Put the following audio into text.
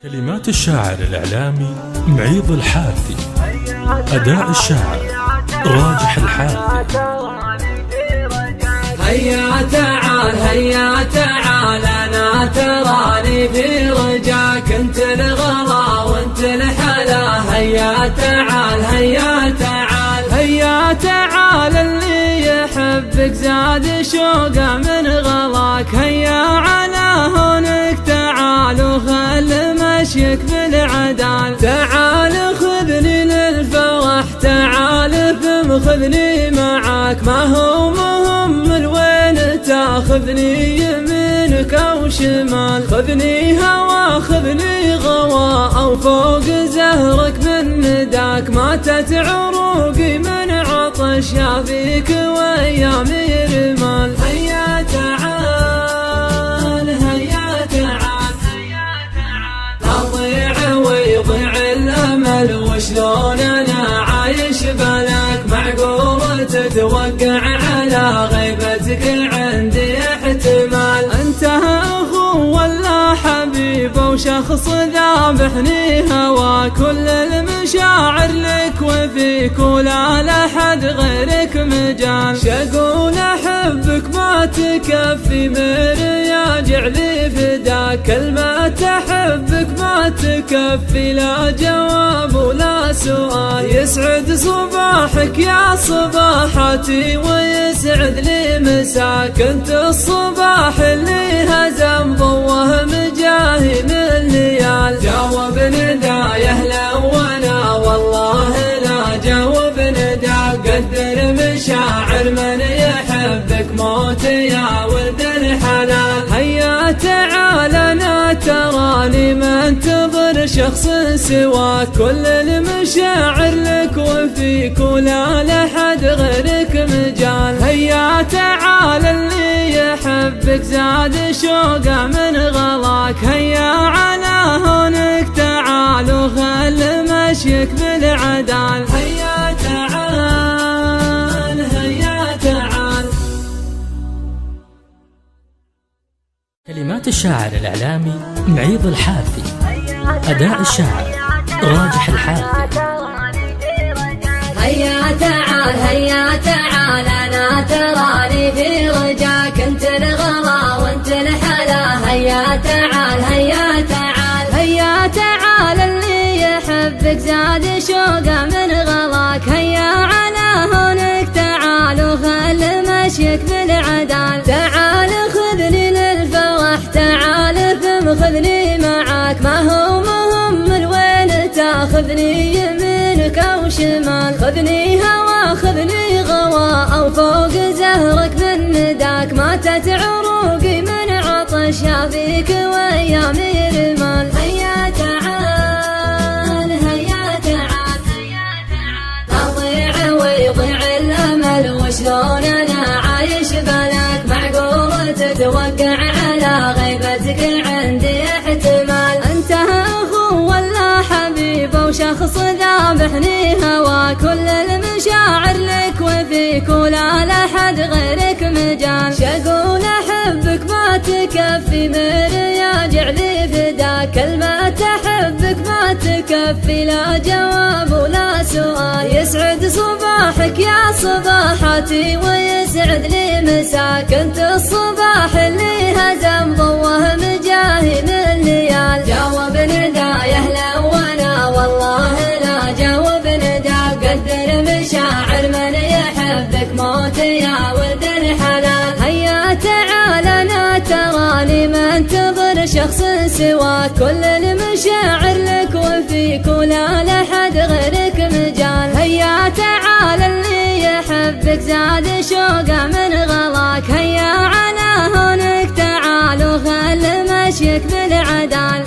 كلمات الشاعر الإعلامي معيض الحارثي. أداء الشاعر راجح الحارثي. هيا تعال هيا تعال أنا تراني في رجاك، انت الغلا وانت الحلا. هيا تعال هيا تعال هيا تعال، اللي يحبك زاد شوقه من غلاك. هيا على هونك تعال وخل مشيك بالعدال. تعال خذني للفرح تعال ثم خذني معاك، ما هو مهم الوين تاخذني يمينك او شمال. خذني هوا خذني غوا او فوق زهرك من نداك. ماتت عروقي من عطش يا فيك وايامي رمال. هيا تعال هيا تعال اضيع ويضيع الامل، وشلون انا عايش بلاك. معقول تتوقع على غيبتك عندي احتمال. انت اخو ولا حبيب وشخص ذابحني هوا. كل المشاعر لك وفيك ولا لحد غيرك مجال. شقول احبك ما تكفي مرياجع لي فداك. كلمة احبك ما تكفي لا جواب ولا سؤال. يسعد صباحك يا صباحتي ويسعد لي مساك. انت الصباح اللي هزم ضوه مجاهي من ليال. جاوب نداي اهلا وانا والله لا جاوب نداك. قدر مشاعر من يحبك موت يا ولد الحلال. هيا تعال انا تراني ما انتظر شخص سواك. كل المشاعر لك وفيك ولا لحد غيرك مجال. هيا تعال اللي يحبك زاد شوقه من غلاك. هيا على هونك تعال وخل مشيك بالعدال. هيا تعال هيا تعال. كلمات الشاعر الإعلامي معيض الحارثي. أداء الشاعر راجح الحارثي. هيا تعال هيا تعال أنا تراني في رجاك. انت الغلا وانت الحلا. هيا تعال هيا تعال هيا تعال، اللي يحبك زاد شوقه من غلاك. هيا على هونك تعال وخل مشيك بالعدال. تعال خذني للفرح تعال ثم خذني معاك. ما هو مهم الوين تاخذني يمينك او شمال. خذني هوا خذني غوا او فوق زهرك من نداك. ماتت عروقي من عطش يا فيك وايامي رمال. هيا تعال هيا تعال اضيع ويضيع الامل، وشلون انا عايش بلاك. معقول تتوقع على غيبتك عندي احتمال. انت اخو ولا حبيب وشخص ذابحني هوا. كل المشاعر لك وفيك ولا لحد غيرك مجال. شقول احبك ما تكفي مرياجع لي فداك. كلمة احبك ما تكفي لا جواب ولا سؤال. يسعد صباحك يا صباحتي ويسعد لي مساك. انت الصباح اللي هزم ضوه مجاهي من ليال. جاوب نداي اهلا وانا والله لا جاوب نداك. قدر مشاعر من يحبك موت يا ولد الحلال. هيا تعال انا تراني ما انتظر شخص سواك. كل المشاعر لك وفيك ولا لحد غيرك مجال. هيا تعال اللي يحبك زاد شوقه من غلاك. هيا على هونك تعال وخل مشيك بالعدال.